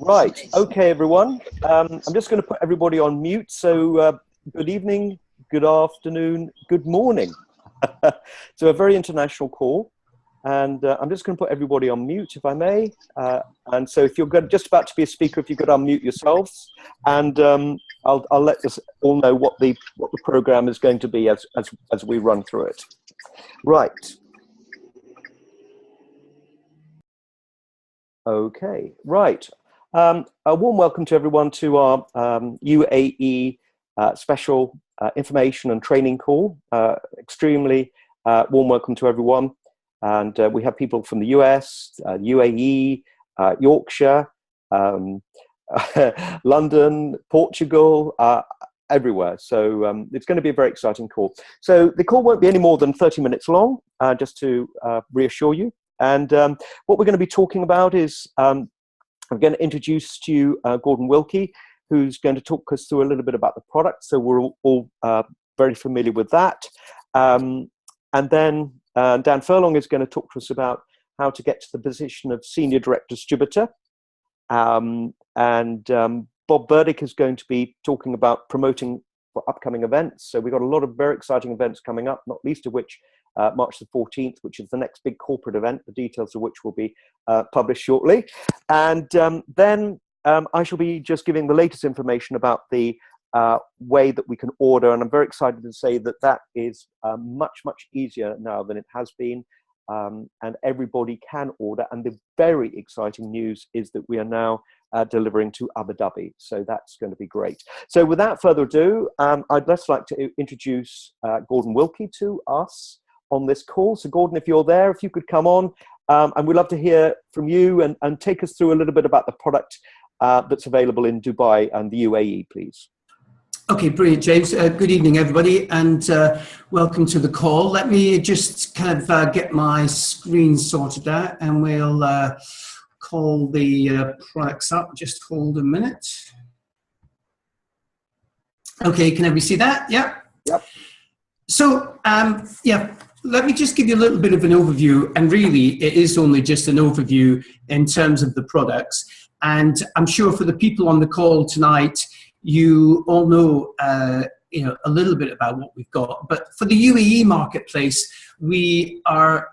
Right, okay everyone, I'm just going to put everybody on mute, so good evening, good afternoon, good morning. So a very international call, and I'm just going to put everybody on mute if I may, and so if you're just about to be a speaker, if you could unmute yourselves, and I'll let us all know what the program is going to be as we run through it. Right. Okay, right. A warm welcome to everyone to our UAE special information and training call. Extremely warm welcome to everyone. And we have people from the US, UAE, Yorkshire, London, Portugal, everywhere. So it's going to be a very exciting call. So the call won't be any more than 30 minutes long, just to reassure you. And what we're going to be talking about is I'm going to introduce to you Gordon Wilkie, who's going to talk us through a little bit about the product. So we're all very familiar with that. And then Dan Furlong is going to talk to us about how to get to the position of Senior Director Distributor. And Bob Burdick is going to be talking about promoting for upcoming events. So we've got a lot of very exciting events coming up, not least of which March the 14th, which is the next big corporate event, the details of which will be published shortly. And then I shall be just giving the latest information about the way that we can order. And I'm very excited to say that that is much, much easier now than it has been. And everybody can order. And the very exciting news is that we are now delivering to Abu Dhabi. So that's going to be great. So without further ado, I'd just like to introduce Gordon Wilkie to us on this call. So Gordon, if you're there, if you could come on, and we'd love to hear from you and take us through a little bit about the product that's available in Dubai and the UAE, please. Okay, brilliant, James. Good evening, everybody, and welcome to the call. Let me just kind of get my screen sorted out, and we'll call the products up. Just hold a minute. Okay, can everybody see that? Yeah? Yep. So, yeah, let me just give you a little bit of an overview, and really it is only just an overview in terms of the products. And I'm sure for the people on the call tonight, you all know, you know, a little bit about what we've got. But for the UAE marketplace, we are,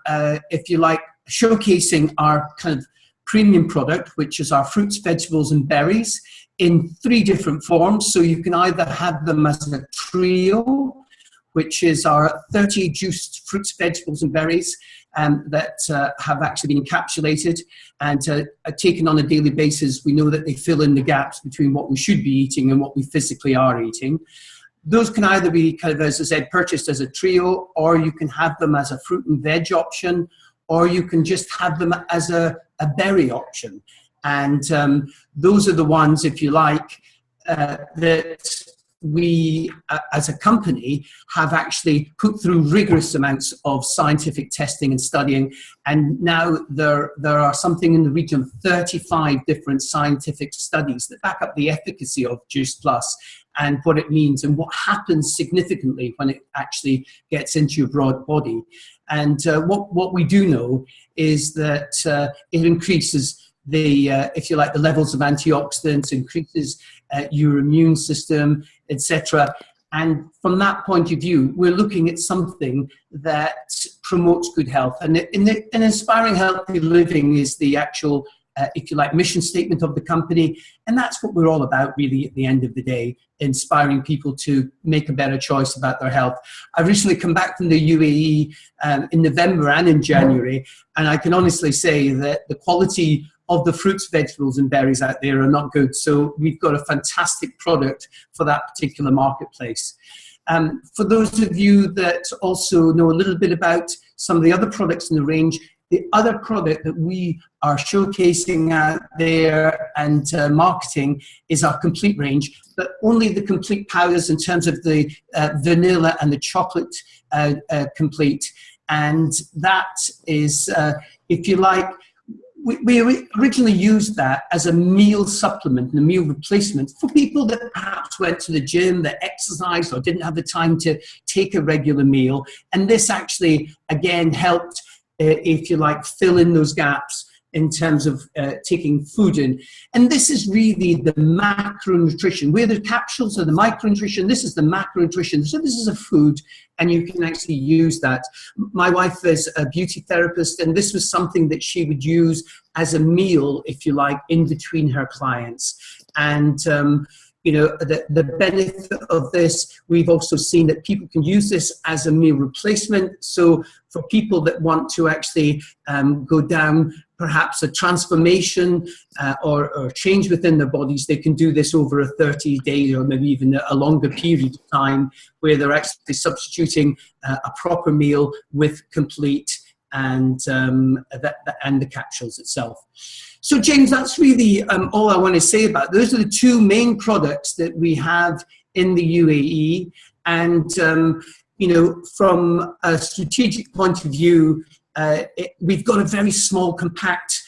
if you like, showcasing our kind of premium product, which is our fruits, vegetables, and berries in 3 different forms. So you can either have them as a trio, which is our 30 juiced fruits, vegetables, and berries that have actually been encapsulated and are taken on a daily basis. We know that they fill in the gaps between what we should be eating and what we physically are eating. Those can either be kind of, as I said, purchased as a trio, or you can have them as a fruit and veg option, or you can just have them as a berry option. And those are the ones, if you like, that we, as a company, have actually put through rigorous amounts of scientific testing and studying, and now there are something in the region of 35 different scientific studies that back up the efficacy of Juice Plus and what it means and what happens significantly when it actually gets into your broad body. And what we do know is that it increases the, if you like, the levels of antioxidants, increases your immune system, etc. And from that point of view, we're looking at something that promotes good health. And inspiring healthy living is the actual, if you like, mission statement of the company. And that's what we're all about, really, at the end of the day, inspiring people to make a better choice about their health. I've recently come back from the UAE in November and in January, and I can honestly say that the quality of the fruits, vegetables, and berries out there are not good. So we've got a fantastic product for that particular marketplace. For those of you that also know a little bit about some of the other products in the range, the other product that we are showcasing out there and marketing is our complete range, but only the complete powders in terms of the vanilla and the chocolate complete. And that is, if you like, we originally used that as a meal supplement and a meal replacement for people that perhaps went to the gym, that exercised, or didn't have the time to take a regular meal. And this actually, again, helped, if you like, fill in those gaps in terms of taking food in. And this is really the macronutrition. Where the capsules are the micronutrition, this is the macronutrition. So this is a food, and you can actually use that. My wife is a beauty therapist, and this was something that she would use as a meal, if you like, in between her clients. And you know, the benefit of this, we've also seen that people can use this as a meal replacement. So for people that want to actually go down perhaps a transformation or change within their bodies, they can do this over a 30-day or maybe even a longer period of time, where they're actually substituting a proper meal with complete and the capsules itself. So James, that's really all I want to say about it. Those are the two main products that we have in the UAE. And, you know, from a strategic point of view, we've got a very small, compact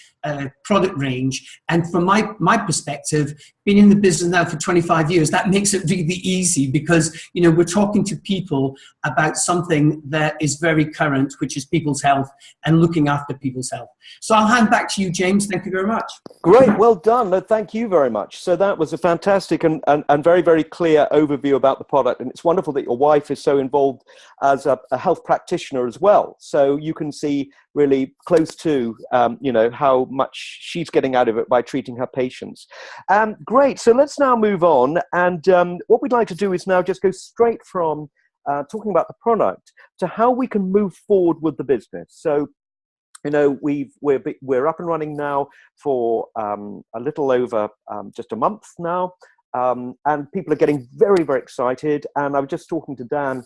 product range. And from my perspective, being in the business now for 25 years, that makes it really easy, because, you know, we're talking to people about something that is very current, which is people's health and looking after people's health. So I'll hand back to you, James. Thank you very much. Great, well done. No, thank you very much. So that was a fantastic and very, very clear overview about the product. And it's wonderful that your wife is so involved as a health practitioner as well. So you can see really close to, you know, how much she's getting out of it by treating her patients. Great, so let's now move on. And what we'd like to do is now just go straight from talking about the product to how we can move forward with the business. So, you know, we're up and running now for a little over just a month now, and people are getting very, very excited. And I was just talking to Dan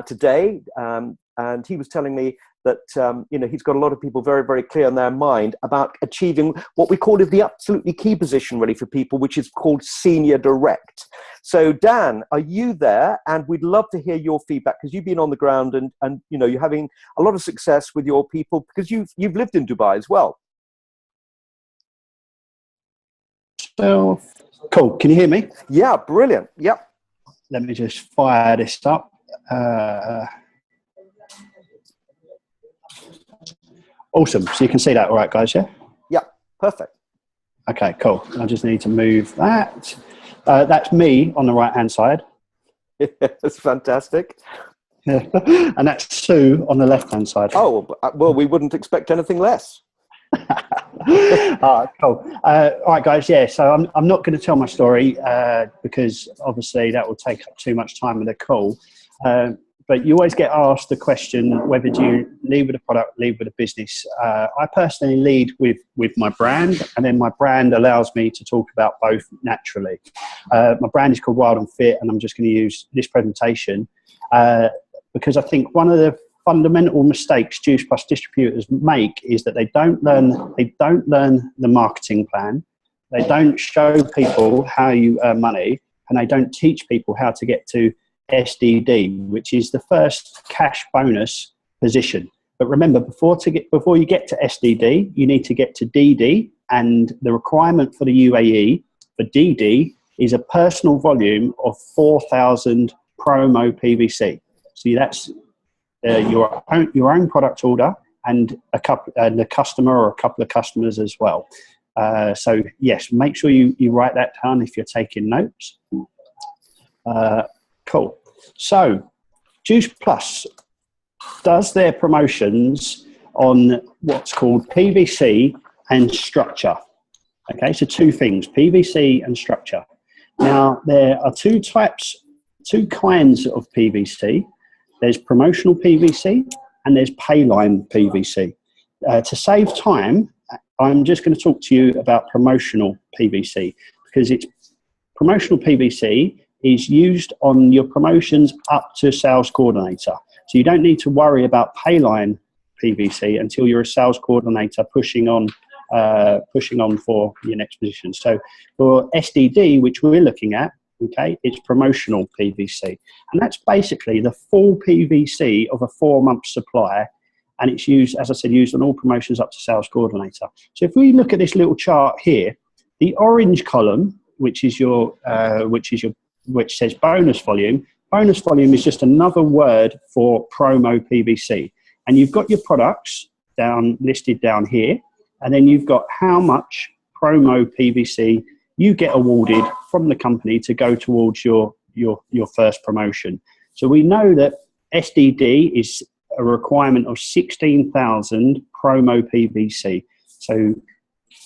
today, and he was telling me that you know, he's got a lot of people very, very clear in their mind about achieving what we call the absolutely key position really for people, which is called Senior Direct. So Dan, are you there? And we'd love to hear your feedback, because you've been on the ground and you know, you're having a lot of success with your people, because you've lived in Dubai as well. So cool. Can you hear me? Yeah, brilliant. Yep. Let me just fire this up. Awesome. So you can see that all right, guys, yeah? Yeah, perfect. Okay, cool. I just need to move that. That's me on the right-hand side. That's fantastic. And that's Sue on the left-hand side. Oh, well, we wouldn't expect anything less. Cool. All right, guys, yeah, so I'm not going to tell my story because obviously that will take up too much time in the call. But you always get asked the question, whether do you lead with a product, lead with a business. I personally lead with my brand, and then my brand allows me to talk about both naturally. My brand is called Wild and Fit, and I'm just going to use this presentation because I think one of the fundamental mistakes Juice Plus distributors make is that they don't learn the marketing plan, they don't show people how you earn money, and they don't teach people how to get to SDD, which is the first cash bonus position. But remember, before you get to SDD, you need to get to DD, and the requirement for the UAE for DD is a personal volume of 4,000 promo PVC. So that's your own product order and the customer or a couple of customers as well. So yes, make sure you write that down if you're taking notes. Cool. So Juice Plus does their promotions on what's called PVC and structure. Okay, so two things, PVC and structure. Now, there are two kinds of PVC. There's promotional PVC and there's payline PVC. To save time, I'm just going to talk to you about promotional PVC, because it's promotional PVC is used on your promotions up to sales coordinator. So you don't need to worry about payline PVC until you're a sales coordinator pushing on for your next position. So for SDD, which we're looking at, okay, it's promotional PVC. And that's basically the full PVC of a 4-month supply. And it's used, as I said, used on all promotions up to sales coordinator. So if we look at this little chart here, the orange column, which says bonus volume. Bonus volume is just another word for promo PVC. And you've got your products listed down here. and then you've got how much promo PVC you get awarded from the company to go towards your first promotion. So we know that SDD is a requirement of 16,000 promo PVC. So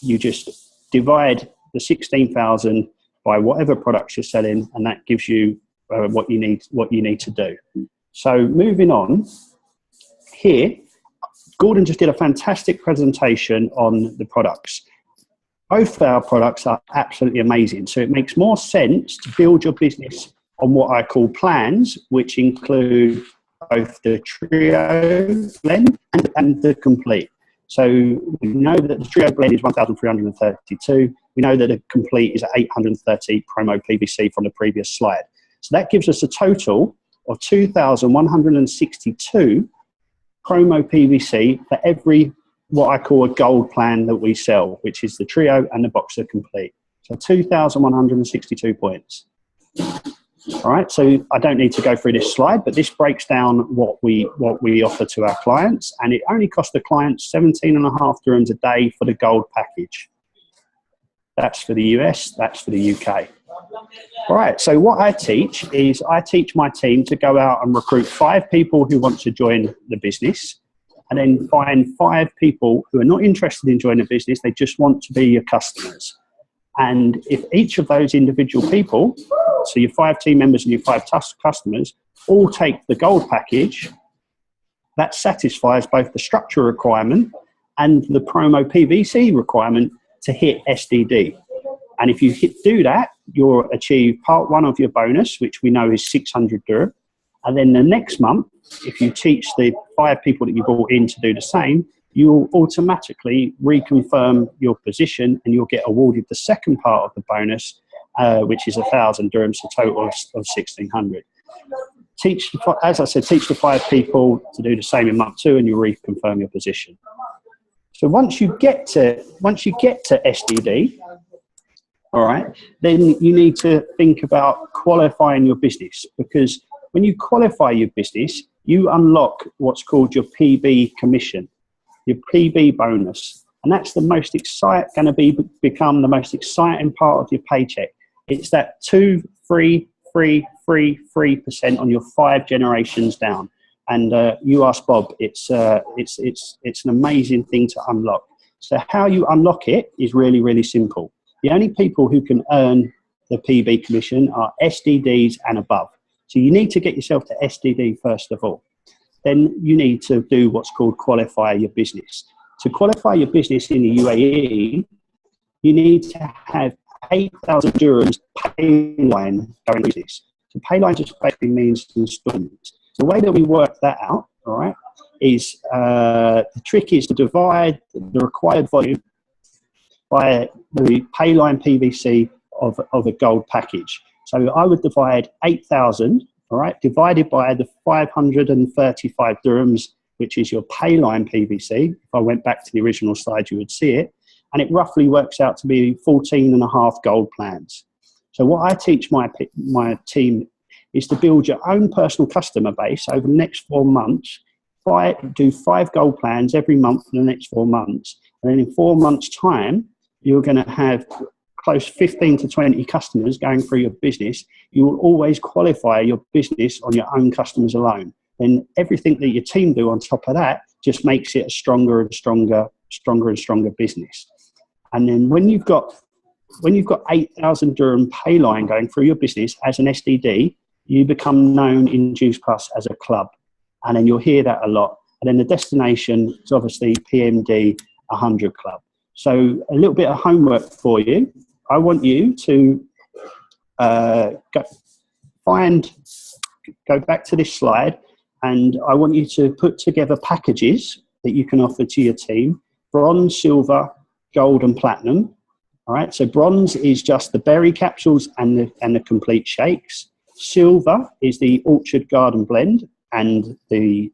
you just divide the 16,000 by whatever products you're selling, and that gives you what you need to do. So moving on, here, Gordon just did a fantastic presentation on the products. Both of our products are absolutely amazing. So it makes more sense to build your business on what I call plans, which include both the Trio blend and the complete. So we know that the Trio blend is 1,332. We know that the complete is 830 promo PVC from the previous slide. So that gives us a total of 2,162 promo PVC for every what I call a gold plan that we sell, which is the Trio and the Boxer complete. So 2,162 points. All right, so I don't need to go through this slide, but this breaks down what we offer to our clients, and it only costs the clients 17.5 dirhams a day for the gold package. That's for the US, that's for the UK. All right, so what I teach is I teach my team to go out and recruit 5 people who want to join the business, and then find 5 people who are not interested in joining the business, they just want to be your customers. And if each of those individual people, so your 5 team members and your 5 customers, all take the gold package, that satisfies both the structure requirement and the promo PVC requirement to hit SDD. And if you do that, you'll achieve part 1 of your bonus, which we know is 600 dirham. And then the next month, if you teach the 5 people that you brought in to do the same, you'll automatically reconfirm your position and you'll get awarded the second part of the bonus, which is 1,000 dirhams, a total of 1,600. As I said, teach the 5 people to do the same in month 2 and you'll reconfirm your position. So once you get to SDD, all right, then you need to think about qualifying your business, because when you qualify your business, you unlock what's called your PB commission, your PB bonus, and that's the most become the most exciting part of your paycheck. It's that 3% on your 5 generations down. And you ask Bob, it's an amazing thing to unlock. So how you unlock it is really, really simple. The only people who can earn the PB commission are SDDs and above. So you need to get yourself to SDD first of all. Then you need to do what's called qualify your business. To qualify your business in the UAE, you need to have 8,000 dirhams pay line going through this. So pay line just basically means installments. The way that we work that out, all right, is the trick is to divide the required volume by the pay line PVC of a gold package. So I would divide 8,000, all right, divided by the 535 dirhams, which is your pay line PVC. If I went back to the original slide, you would see it. And it roughly works out to be 14.5 gold plans. So what I teach my team is to build your own personal customer base over the next 4 months. Do 5 gold plans every month for the next 4 months. And then in 4 months' time, you're going to have close 15 to 20 customers going through your business. You will always qualify your business on your own customers alone. And everything that your team do on top of that just makes it a stronger and stronger business. And then when you've got 8,000 dirham pay line going through your business as an SDD, you become known in Juice Plus as a club. And then you'll hear that a lot. And then the destination is obviously PMD 100 Club. So a little bit of homework for you. I want you to go back to this slide, and I want you to put together packages that you can offer to your team: bronze, silver, gold, and platinum. All right. So bronze is just the berry capsules and the complete shakes. Silver is the Orchard Garden blend and the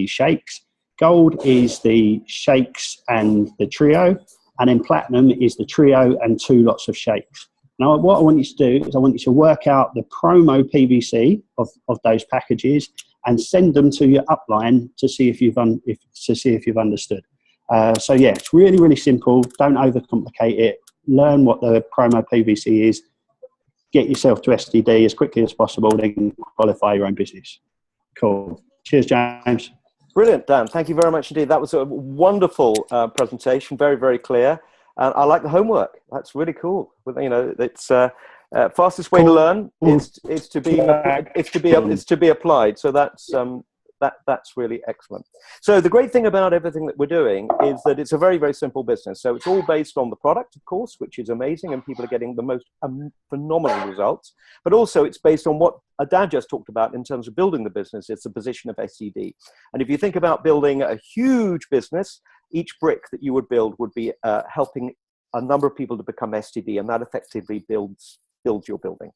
shakes. Gold is the shakes and the trio. And then platinum is the trio and 2 lots of shakes. Now, what I want you to do is I want you to work out the promo PVC of those packages and send them to your upline to see if you've understood. So yeah, it's really, really simple. Don't overcomplicate it. Learn what the promo PVC is. Get yourself to SDD as quickly as possible, then qualify your own business. Cool. Cheers, James. Brilliant, Dan. Thank you very much indeed. That was a wonderful presentation. Very, very clear. I like the homework. That's really cool. You know, it's fastest way to learn is to be applied. So that's really excellent. So the great thing about everything that we're doing is that it's a very, very simple business. So it's all based on the product, of course, which is amazing, and people are getting the most phenomenal results. But also it's based on what Dan just talked about in terms of building the business. It's the position of SDD. And if you think about building a huge business, each brick that you would build would be helping a number of people to become SDD, and that effectively builds your building.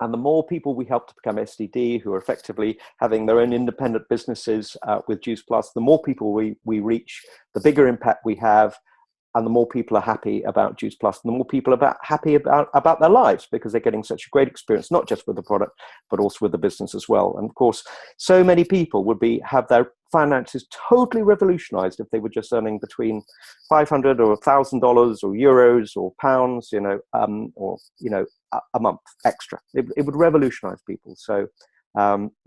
And the more people we help to become SDD, who are effectively having their own independent businesses with Juice Plus, the more people we reach, the bigger impact we have, and the more people are happy about Juice Plus, and the more people are happy about their lives, because they're getting such a great experience, not just with the product, but also with the business as well. And of course, so many people would have their finances totally revolutionized if they were just earning between $500 or $1,000 or euros or pounds, a month extra. It would revolutionize people. So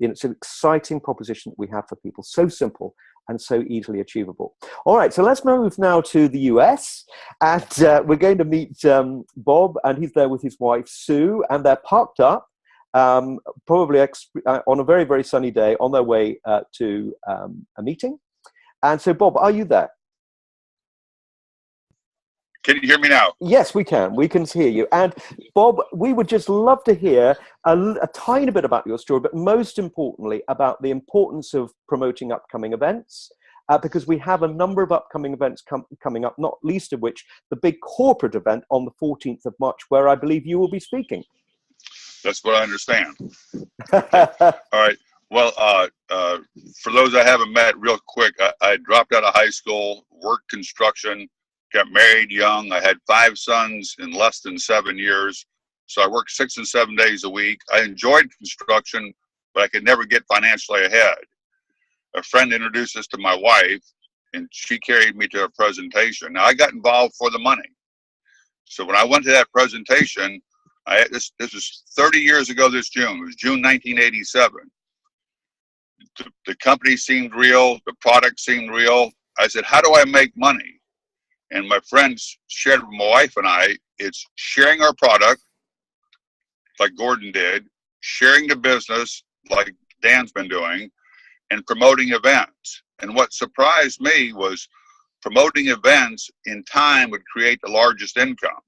it's an exciting proposition that we have for people. So simple and so easily achievable. All right, so let's move now to the US, and we're going to meet Bob, and he's there with his wife Sue, and they're parked up probably on a very, very sunny day on their way to a meeting. And so, Bob, are you there? Can you hear me now? Yes, we can. We can hear you. And Bob, we would just love to hear a tiny bit about your story, but most importantly about the importance of promoting upcoming events, because we have a number of upcoming events coming up, not least of which the big corporate event on the 14th of March, where I believe you will be speaking. That's what I understand. Okay. All right. Well, for those I haven't met, real quick, I dropped out of high school, worked construction, got married young. I had 5 sons in less than 7 years. So I worked 6 and 7 days a week. I enjoyed construction, but I could never get financially ahead. A friend introduced us to my wife, and she carried me to a presentation. Now, I got involved for the money. So when I went to that presentation, this was 30 years ago this June. It was June 1987. The company seemed real. The product seemed real. I said, how do I make money? And my friends shared with my wife and I, it's sharing our product, like Gordon did, sharing the business, like Dan's been doing, and promoting events. And what surprised me was promoting events in time would create the largest income.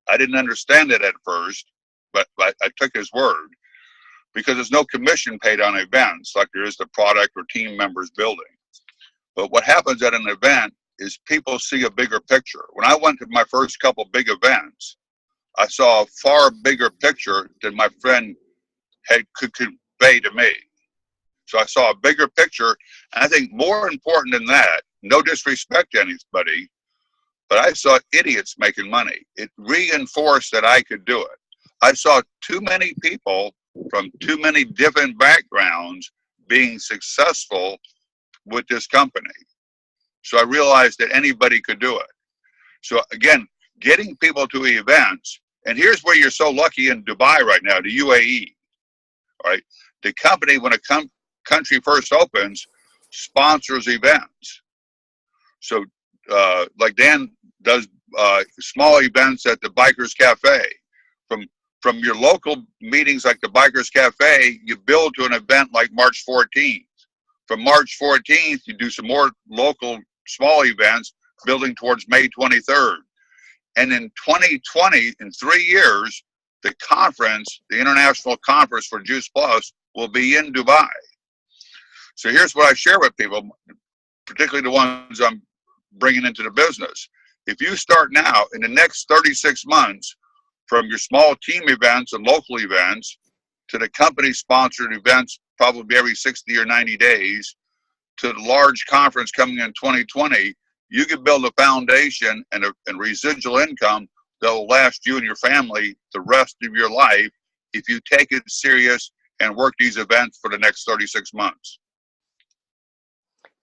I didn't understand it at first, but I took his word, because there's no commission paid on events like there is the product or team members building. But what happens at an event is people see a bigger picture. When I went to my first couple big events, I saw a far bigger picture than my friend could convey to me. So I saw a bigger picture, and I think more important than that, no disrespect to anybody, but I saw idiots making money. It reinforced that I could do it. I saw too many people from too many different backgrounds being successful with this company. So I realized that anybody could do it. So again, getting people to events, and here's where you're so lucky in Dubai right now, the UAE, all right? The company, when a country first opens, sponsors events. So like Dan does small events at the Bikers Cafe. From your local meetings like the Bikers Cafe, you build to an event like March 14th. From March 14th, you do some more local small events, building towards May 23rd. And in 2020, in 3 years, the conference, the international conference for Juice Plus, will be in Dubai. So here's what I share with people, particularly the ones I'm bringing into the business. If you start now, in the next 36 months, from your small team events and local events to the company-sponsored events probably every 60 or 90 days, to the large conference coming in 2020, you can build a foundation and residual income that will last you and your family the rest of your life if you take it serious and work these events for the next 36 months.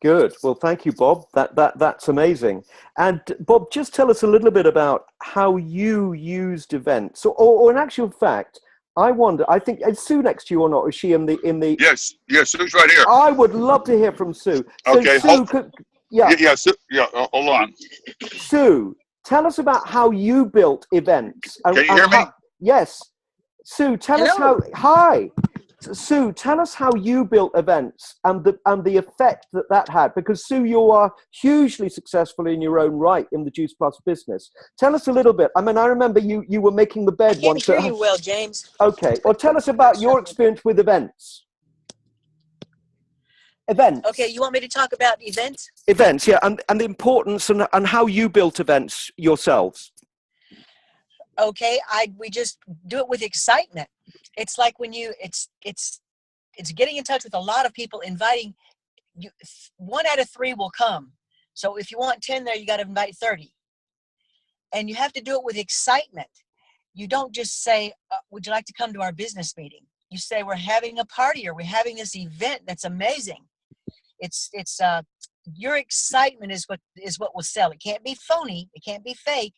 Good. Well, thank you, Bob. That's amazing. And Bob, just tell us a little bit about how you used events, or in actual fact, I wonder. I think is Sue next to you or not? Is she in the? Yes, Sue's right here. I would love to hear from Sue. So Okay. Sue, Sue, hold on. Sue, tell us about how you built events. Can you hear me? Yes. Sue, tell us how. Hi. Sue, tell us how you built events and the effect that had, because Sue, you are hugely successful in your own right in the Juice Plus business. Tell us a little bit. I mean, I remember you were making the bed once. I can't hear you well, James. Okay. Well, tell us about your experience with events. Events. Okay, you want me to talk about events? Events, yeah, and the importance and how you built events yourselves. Okay, we just do it with excitement. It's like when it's getting in touch with a lot of people, inviting you. 1 out of 3 will come. So if you want 10 there, you got to invite 30. And you have to do it with excitement. You don't just say, would you like to come to our business meeting? You say, we're having a party, or we're having this event that's amazing. It's your excitement is what will sell. It can't be phony. It can't be fake.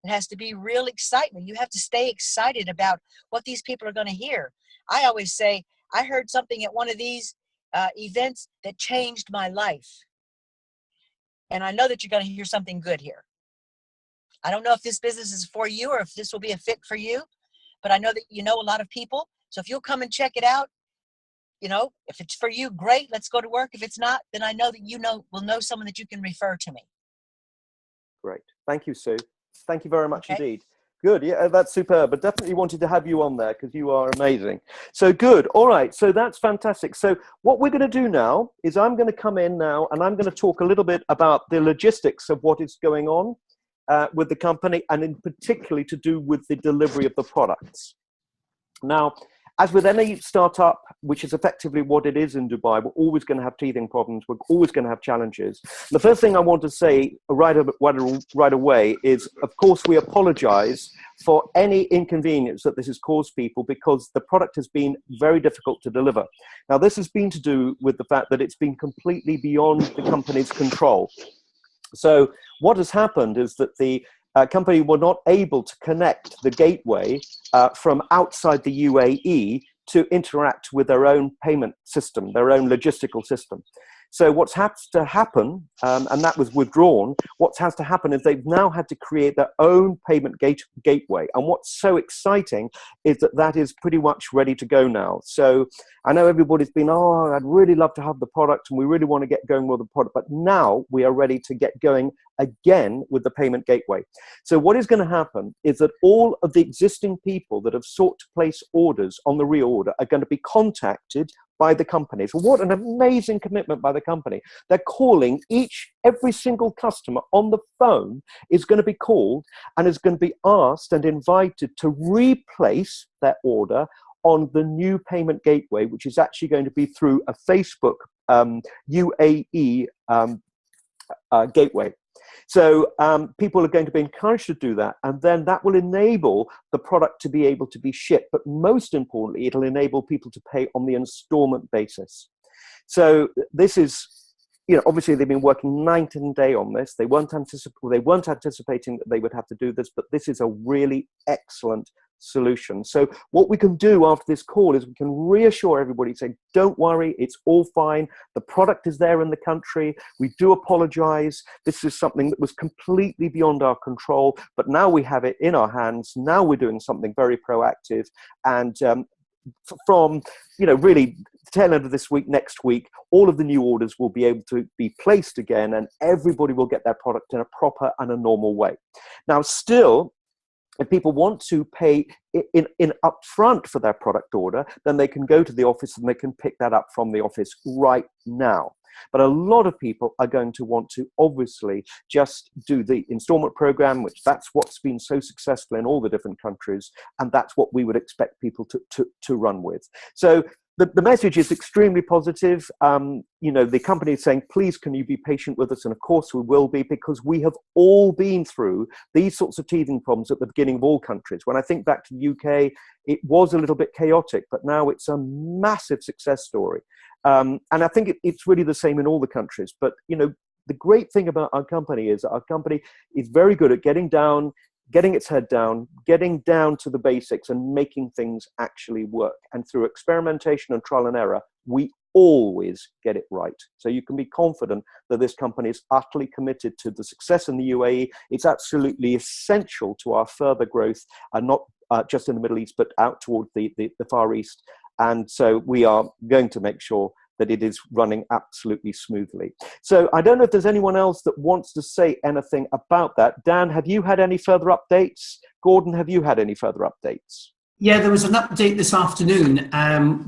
It has to be real excitement. You have to stay excited about what these people are going to hear. I always say, I heard something at one of these events that changed my life. And I know that you're going to hear something good here. I don't know if this business is for you or if this will be a fit for you, but I know that you know a lot of people. So if you'll come and check it out, if it's for you, great, let's go to work. If it's not, then I know that will know someone that you can refer to me. Great. Thank you, Sue. Thank you very much indeed. Good. Yeah, that's superb. But definitely wanted to have you on there because you are amazing. So good. All right. So that's fantastic. So what we're going to do now is I'm going to come in now and I'm going to talk a little bit about the logistics of what is going on with the company, and in particularly to do with the delivery of the products. Now, as with any startup, which is effectively what it is in Dubai, we're always going to have teething problems. We're always going to have challenges. The first thing I want to say right away is, of course, we apologize for any inconvenience that this has caused people, because the product has been very difficult to deliver. Now, this has been to do with the fact that it's been completely beyond the company's control. So what has happened is that the company were not able to connect the gateway from outside the UAE to interact with their own payment system, their own logistical system. So what's had to happen, and that was withdrawn, what has to happen is they've now had to create their own payment gateway. And what's so exciting is that is pretty much ready to go now. So I know everybody's been, I'd really love to have the product and we really want to get going with the product, but now we are ready to get going again with the payment gateway. So what is going to happen is that all of the existing people that have sought to place orders on the reorder are going to be contacted by the company. So what an amazing commitment by the company. They're calling every single customer on the phone is going to be called and is going to be asked and invited to replace their order on the new payment gateway, which is actually going to be through a Facebook UAE gateway. So people are going to be encouraged to do that, and then that will enable the product to be able to be shipped. But most importantly, it'll enable people to pay on the installment basis. So this is, obviously they've been working night and day on this. They weren't anticipating that they would have to do this, but this is a really excellent solution. So what we can do after this call is we can reassure everybody, say, don't worry, it's all fine. The product is there in the country. We do apologize. This is something that was completely beyond our control, but now we have it in our hands. Now we're doing something very proactive. And from, really tail end of this week, next week, all of the new orders will be able to be placed again, and everybody will get their product in a proper and a normal way. Now, still, if people want to pay in upfront for their product order, then they can go to the office and they can pick that up from the office right now. But a lot of people are going to want to obviously just do the installment program, which that's what's been so successful in all the different countries, and that's what we would expect people to run with. So the message is extremely positive. The company is saying, please, can you be patient with us? And of course we will be, because we have all been through these sorts of teething problems at the beginning of all countries. When I think back to the UK, it was a little bit chaotic, but now it's a massive success story. And I think it's really the same in all the countries. But, you know, the great thing about our company is our company is very good at getting its head down, getting down to the basics and making things actually work. And through experimentation and trial and error, we always get it right. So you can be confident that this company is utterly committed to the success in the UAE. It's absolutely essential to our further growth, and not just in the Middle East, but out toward the Far East. And so we are going to make sure that it is running absolutely smoothly. So I don't know if there's anyone else that wants to say anything about that. Dan, have you had any further updates? Gordon, have you had any further updates? Yeah, there was an update this afternoon,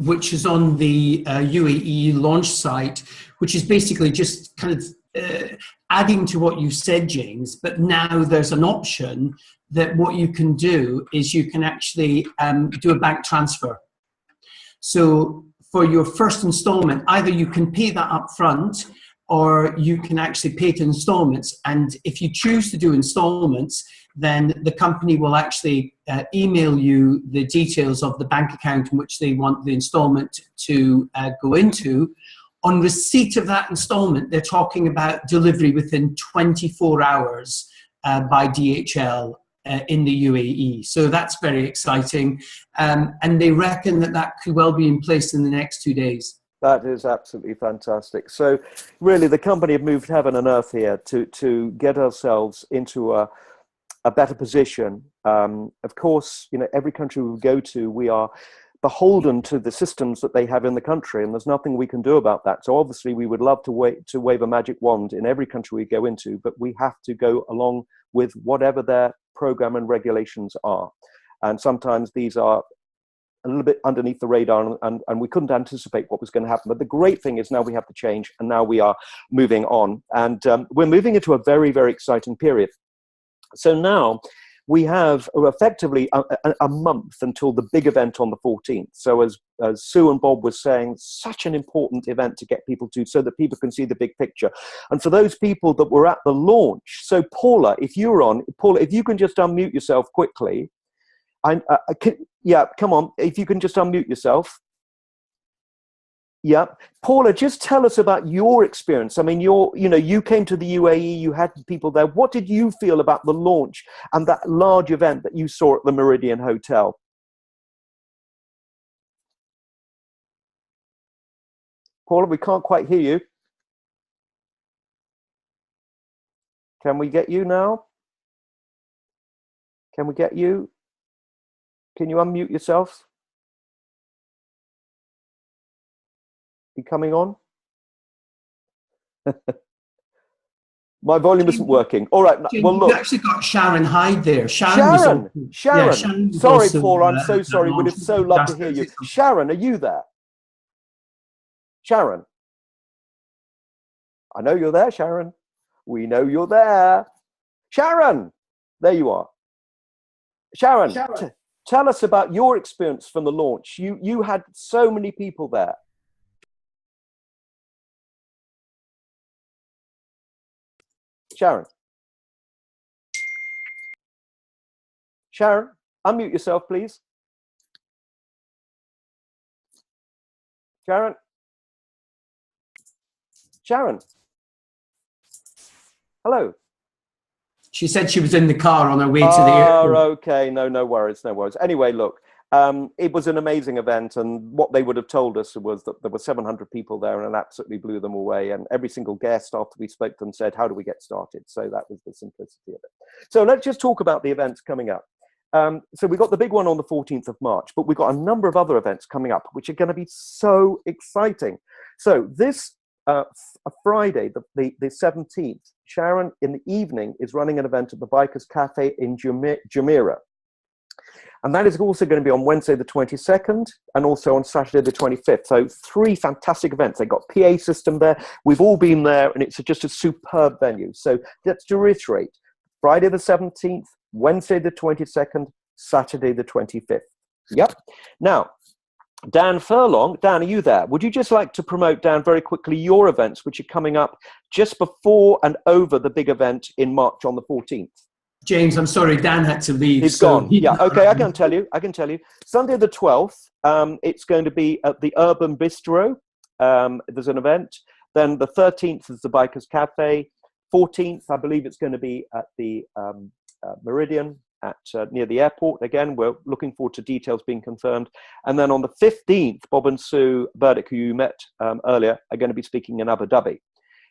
which is on the UAE launch site, which is basically just kind of adding to what you said, James. But now there's an option that what you can do is you can actually do a bank transfer. So for your first installment, either you can pay that up front, or you can actually pay it in installments. And if you choose to do installments, then the company will actually email you the details of the bank account in which they want the installment to go into. On receipt of that installment, they're talking about delivery within 24 hours by DHL in the UAE. So that's very exciting. And they reckon that could well be in place in the next 2 days. That is absolutely fantastic. So really the company have moved heaven and earth here to get ourselves into a better position. Of course, you know, every country we go to, we are beholden to the systems that they have in the country, and there's nothing we can do about that. So obviously we would love to wave a magic wand in every country we go into, but we have to go along with whatever their program and regulations are. And sometimes these are a little bit underneath the radar, and we couldn't anticipate what was going to happen. But the great thing is now we have the change, and now we are moving on. And we're moving into a very, very exciting period. So now we have effectively a month until the big event on the 14th. So as Sue and Bob was saying, such an important event to get people to, so that people can see the big picture. And for those people that were at the launch, so Paula, if you're on, Paula, if you can just unmute yourself quickly. Yeah, come on, if you can just unmute yourself. Yeah, Paula, just tell us about your experience. I mean, you came to the UAE, you had people there. What did you feel about the launch and that large event that you saw at the Meridian Hotel? Paula, we can't quite hear you. Can we get you now? Can we get you? Can you unmute yourself? You coming on? My volume isn't working. All right. Well, look. You've actually got Sharon Hyde there. Sharon. Sharon Sorry, also, Paul. I'm so sorry. We'd have so loved to hear you. Sharon, are you there? Sharon. I know you're there, Sharon. We know you're there. Sharon. There you are. Sharon. Tell us about your experience from the launch. You had so many people there. Sharon. Sharon, unmute yourself, please. Sharon. Sharon. Hello. She said she was in the car on her way to the airport. Oh, okay. No worries. Anyway, look, it was an amazing event, and what they would have told us was that there were 700 people there, and it absolutely blew them away. And every single guest after we spoke to them said, how do we get started? So that was the simplicity of it. So let's just talk about the events coming up. So we got the big one on the 14th of March, but we've got a number of other events coming up, which are going to be so exciting. So this Friday, the 17th, Sharon in the evening is running an event at the Bikers Cafe in Jumeirah. And that is also going to be on Wednesday the 22nd and also on Saturday the 25th. So 3 fantastic events. They've got PA system there. We've all been there, and it's just a superb venue. So let's reiterate. Friday the 17th, Wednesday the 22nd, Saturday the 25th. Yep. Now, Dan Furlong, Dan, are you there? Would you just like to promote, Dan, very quickly, your events, which are coming up just before and over the big event in March on the 14th? James, I'm sorry, Dan had to leave. He's gone. Yeah, okay, I can tell you. Sunday the 12th, it's going to be at the Urban Bistro there's an event. Then the 13th is the Bikers Cafe. 14th, I believe it's going to be at the Meridian at near the airport. Again, we're looking forward to details being confirmed. And then on the 15th, Bob and Sue Burdick, who you met earlier, are going to be speaking in Abu Dhabi.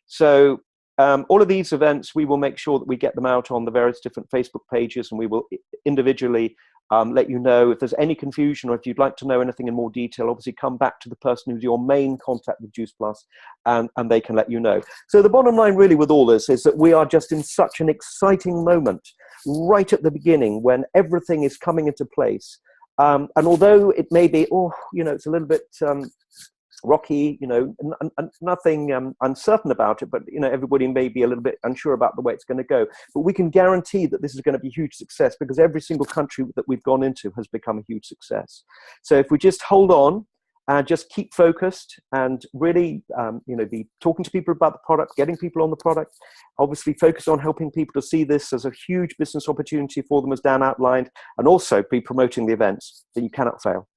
So all of these events, we will make sure that we get them out on the various different Facebook pages, and we will individually let you know if there's any confusion, or if you'd like to know anything in more detail. Obviously come back to the person who's your main contact with Juice Plus, and they can let you know. So the bottom line really with all this is that we are just in such an exciting moment right at the beginning when everything is coming into place. And although it may be, it's a little bit rocky, nothing uncertain about it, but everybody may be a little bit unsure about the way it's going to go, but we can guarantee that this is going to be a huge success, because every single country that we've gone into has become a huge success. So if we just hold on and just keep focused and really be talking to people about the product, getting people on the product, obviously focus on helping people to see this as a huge business opportunity for them, as Dan outlined, and also be promoting the events, then you cannot fail.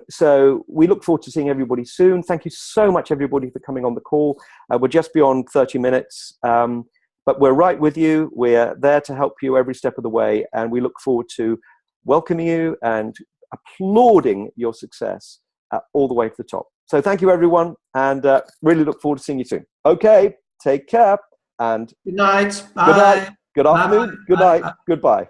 So we look forward to seeing everybody soon. Thank you so much, everybody, for coming on the call. We're just beyond 30 minutes, but we're right with you. We're there to help you every step of the way, and we look forward to welcoming you and applauding your success all the way to the top. So thank you, everyone, and really look forward to seeing you soon. Okay, take care, and good night. Bye. Good night. Good afternoon. Bye. Good night. Bye. Goodbye.